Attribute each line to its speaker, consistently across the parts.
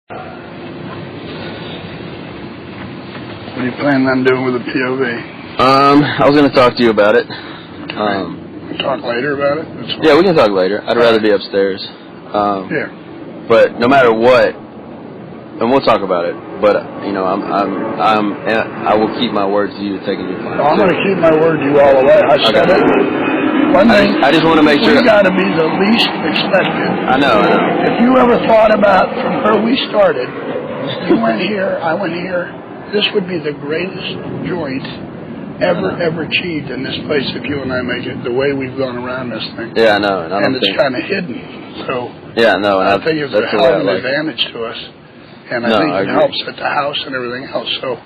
Speaker 1: What are you planning on doing with the PoV?
Speaker 2: I was going to talk to you about it.
Speaker 1: Talk later about it?
Speaker 2: Yeah, we can talk later. I'd rather be upstairs.
Speaker 1: Yeah.
Speaker 2: But no matter what, and we'll talk about it. But I will keep my word to you taking your plan.
Speaker 1: I'm going to keep my word to you all the way. I said it. One thing,
Speaker 2: I just want to make sure.
Speaker 1: We got to be the least expected.
Speaker 2: I know.
Speaker 1: If you ever thought about from where we started, you went here, I went here. This would be the greatest joint ever achieved in this place if you and I make it, the way we've gone around this thing.
Speaker 2: Yeah, I know. And
Speaker 1: it's kind of hidden. So
Speaker 2: yeah, no.
Speaker 1: I think it's a hell of an advantage to us. And I think it helps at the house and everything else. So,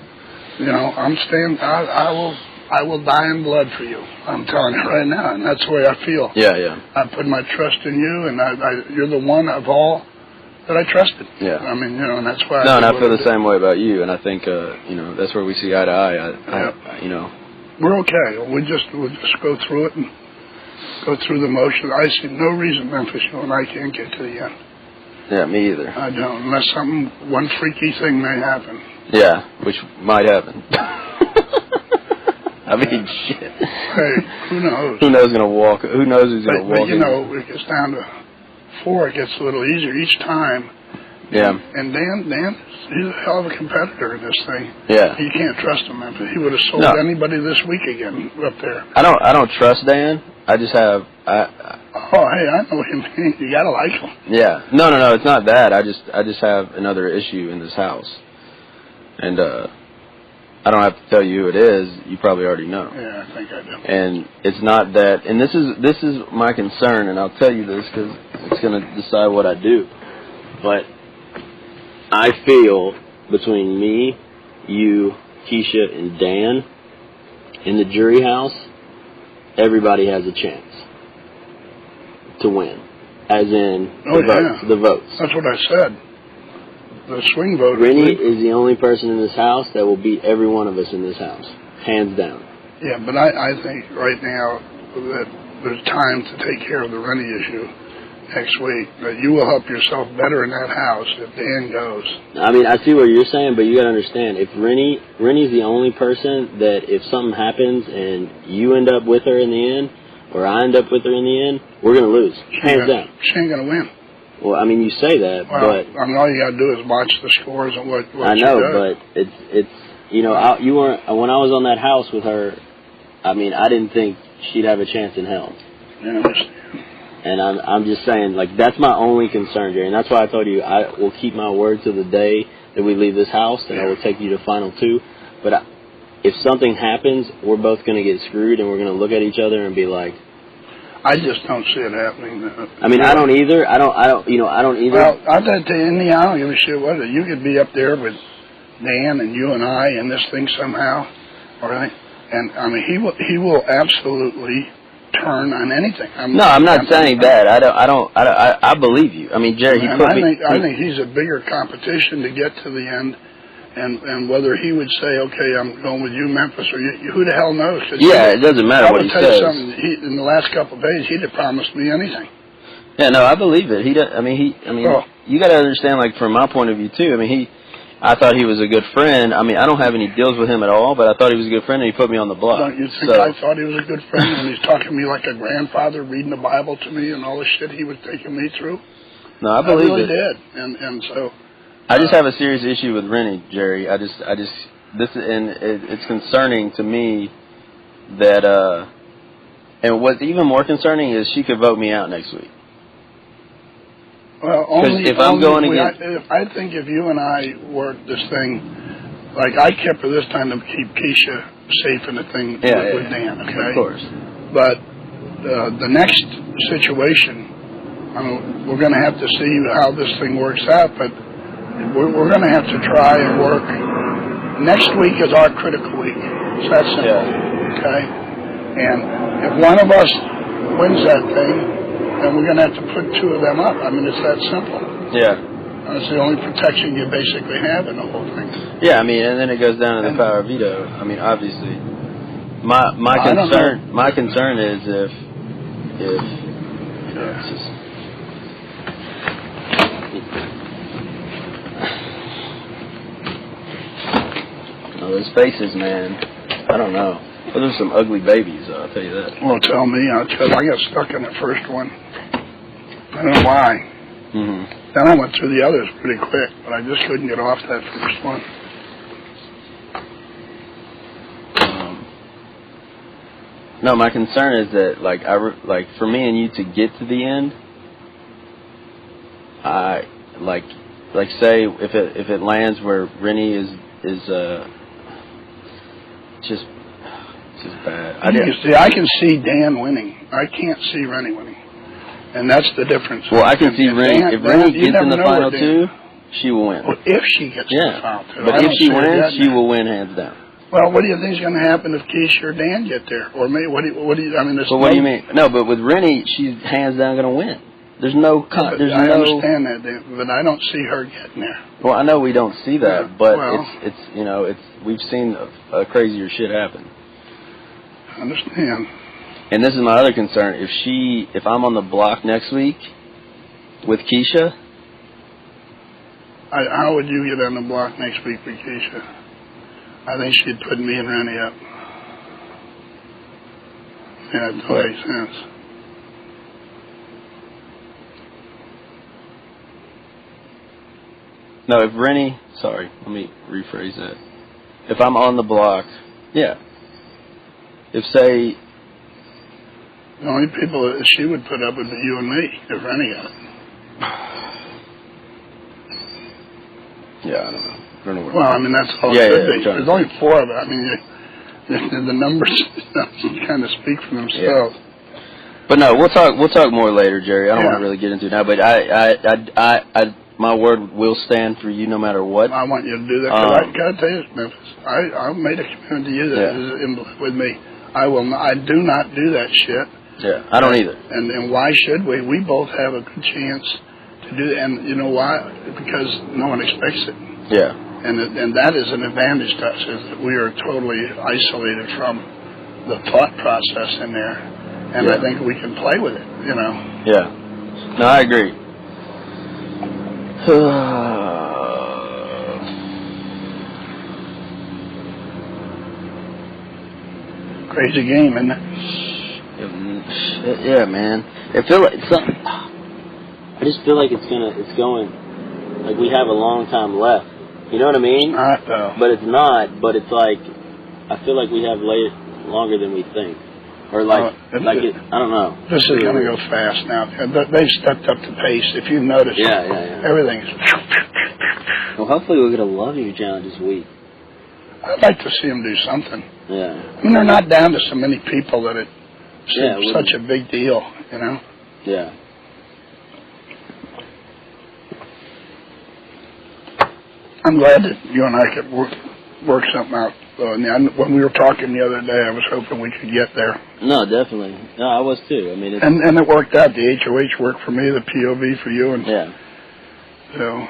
Speaker 1: I'm staying, I will die in blood for you. I'm telling you right now, and that's the way I feel.
Speaker 2: Yeah.
Speaker 1: I put my trust in you, and you're the one of all that I trusted.
Speaker 2: Yeah.
Speaker 1: I mean, and that's why.
Speaker 2: No, and I feel the same way about you, and I think, that's where we see eye to eye.
Speaker 1: We're okay. We'll just go through it and go through the motion. I see no reason, Memphis, you and I can't get to the end.
Speaker 2: Yeah, me either.
Speaker 1: I don't, unless one freaky thing may happen.
Speaker 2: Yeah, which might happen. I mean, shit.
Speaker 1: Hey, who knows?
Speaker 2: Who knows who's going to walk? Who knows who's going to walk?
Speaker 1: But it gets down to 4. It gets a little easier each time.
Speaker 2: Yeah.
Speaker 1: And Dan, he's a hell of a competitor in this thing.
Speaker 2: Yeah.
Speaker 1: You can't trust him. He would have sold anybody this week again up there.
Speaker 2: I don't trust Dan. I just have.
Speaker 1: Oh, hey, I know him. You gotta like him.
Speaker 2: Yeah. No. It's not that. I just have another issue in this house, and I don't have to tell you who it is. You probably already know.
Speaker 1: Yeah, I think I do.
Speaker 2: And it's not that. And this is my concern, and I'll tell you this because it's going to decide what I do. But I feel between me, you, Keisha, and Dan in the jury house, everybody has a chance to win. As in the votes.
Speaker 1: That's what I said. The swing vote.
Speaker 2: Rennie is the only person in this house that will beat every one of us in this house, hands down.
Speaker 1: Yeah, but I think right now that there's time to take care of the Rennie issue next week, that you will help yourself better in that house if Dan goes.
Speaker 2: I mean, I see what you're saying, but you got to understand, if Rennie's the only person that if something happens and you end up with her in the end, or I end up with her in the end, we're going to lose, hands down.
Speaker 1: She ain't going to win.
Speaker 2: Well, I mean, you say that, but
Speaker 1: I mean, all you got to do is watch the scores and what
Speaker 2: I know, but it's you weren't when I was on that house with her. I mean, I didn't think she'd have a chance in hell.
Speaker 1: Yeah, I understand.
Speaker 2: And I'm just saying, like, that's my only concern, Jerry, and that's why I told you I will keep my word to the day that we leave this house, and I will take you to final 2. But if something happens, we're both going to get screwed, and we're going to look at each other and be like.
Speaker 1: I just don't see it happening.
Speaker 2: I mean, I don't either. I don't either.
Speaker 1: Well, I got to Indy, I don't give a shit what it is. You could be up there with Dan and you and I in this thing somehow, all right? And, I mean, he will absolutely turn on anything. I'm not saying
Speaker 2: that. I believe you. I mean, Jerry,
Speaker 1: I think he's a bigger competition to get to the end. And whether he would say, okay, I'm going with you, Memphis, or you, who the hell knows?
Speaker 2: Yeah, it doesn't matter what he says.
Speaker 1: I will tell you something. In the last couple of days, he'd have promised me anything.
Speaker 2: Yeah, no, I believe it. You got to understand, like, from my point of view, too. I mean, I thought he was a good friend. I mean, I don't have any deals with him at all, but I thought he was a good friend, and he put me on the block.
Speaker 1: Don't you think I thought he was a good friend when he's talking to me like a grandfather, reading the Bible to me and all the shit he was taking me through?
Speaker 2: No, I believe
Speaker 1: really
Speaker 2: it.
Speaker 1: did. And so...
Speaker 2: I just have a serious issue with Rennie, Jerry. It's concerning to me that, and what's even more concerning is she could vote me out next week.
Speaker 1: Well, I think if you and I work this thing, like I kept her this time to keep Keisha safe in the thing with Dan, okay?
Speaker 2: Of course.
Speaker 1: But the next situation, we're going to have to see how this thing works out, but we're going to have to try and work. Next week is our critical week. It's that simple, okay? And if one of us wins that thing, then we're going to have to put 2 of them up. I mean, it's that simple. Yeah. That's the only protection you basically have in the whole thing.
Speaker 2: Yeah, I mean, and then it goes down to the power of veto. I mean, obviously, my concern is if it's just. Oh, those faces, man. I don't know. Those are some ugly babies, I'll tell you that.
Speaker 1: Well, tell me, I got stuck in the first one. I don't know why.
Speaker 2: Mm-hmm.
Speaker 1: Then I went through the others pretty quick, but I just couldn't get off that first one.
Speaker 2: No, my concern is that, like, for me and you to get to the end, I like say if it lands where Rennie is just bad.
Speaker 1: I can see Dan winning. I can't see Rennie winning, and that's the difference.
Speaker 2: Well, I can see Rennie. If Rennie gets in the final two, she will win.
Speaker 1: Well, if she gets in the final two,
Speaker 2: but if she wins, she will win hands down.
Speaker 1: Well, what do you think is going to happen if Keisha or Dan get there, or me? What do you? I mean,
Speaker 2: well, what do you mean? No, but with Rennie, she's hands down going to win. There's no.
Speaker 1: I understand that, but I don't see her getting there.
Speaker 2: Well, I know we don't see that, but it's we've seen crazier shit happen.
Speaker 1: I understand.
Speaker 2: And this is my other concern. If I'm on the block next week with Keisha,
Speaker 1: how would you get on the block next week with Keisha? I think she'd put me and Rennie up. Yeah, it doesn't make sense.
Speaker 2: No, if Rennie... Sorry, let me rephrase that. If I'm on the block, yeah. If, say...
Speaker 1: The only people that she would put up would be you and me, if Rennie got it.
Speaker 2: Yeah, I don't know.
Speaker 1: Well, I mean, that's all it should be. There's only 4 of it. I mean, the numbers kind of speak for themselves.
Speaker 2: Yeah. But no, we'll talk more later, Jerry. I don't want to really get into it now, but I my word will stand for you no matter what.
Speaker 1: I want you to do that. Cause I gotta tell you, Memphis, I made a commitment to you that is with me. I will not. I do not do that shit.
Speaker 2: Yeah, I don't either.
Speaker 1: And why should we? We both have a good chance to do that. And you know why? Because no one expects it.
Speaker 2: Yeah.
Speaker 1: And that is an advantage to us, is that we are totally isolated from the thought process in there. And I think we can play with it, you know.
Speaker 2: Yeah. No, I agree.
Speaker 1: Crazy game, isn't it?
Speaker 2: Yeah, man. I feel like I just feel like it's going. Like we have a long time left. You know what I mean? But it's not. But it's like I feel like we have longer than we think, or I don't know.
Speaker 1: This is going to go fast now. They've stepped up the pace. If you notice, everything's.
Speaker 2: Well, hopefully we'll get a Love You challenge this week.
Speaker 1: I'd like to see them do something.
Speaker 2: Yeah.
Speaker 1: I mean, they're not down to so many people that it seems such a big deal, you know.
Speaker 2: Yeah.
Speaker 1: I'm glad that you and I could work something out. When we were talking the other day, I was hoping we could get there.
Speaker 2: No, definitely. No, I was too. I mean,
Speaker 1: and it worked out. The HOH worked for me, the POV for you, and so.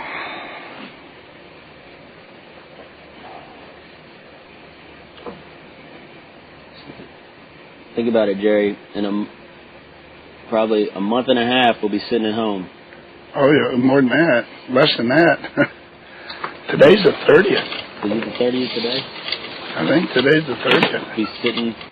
Speaker 2: Think about it, Jerry. In probably a month and a half, we'll be sitting at home.
Speaker 1: Oh yeah, more than that, less than that. Today's the 30th.
Speaker 2: Is it the 30th today?
Speaker 1: I think today's the 30th.
Speaker 2: Be sitting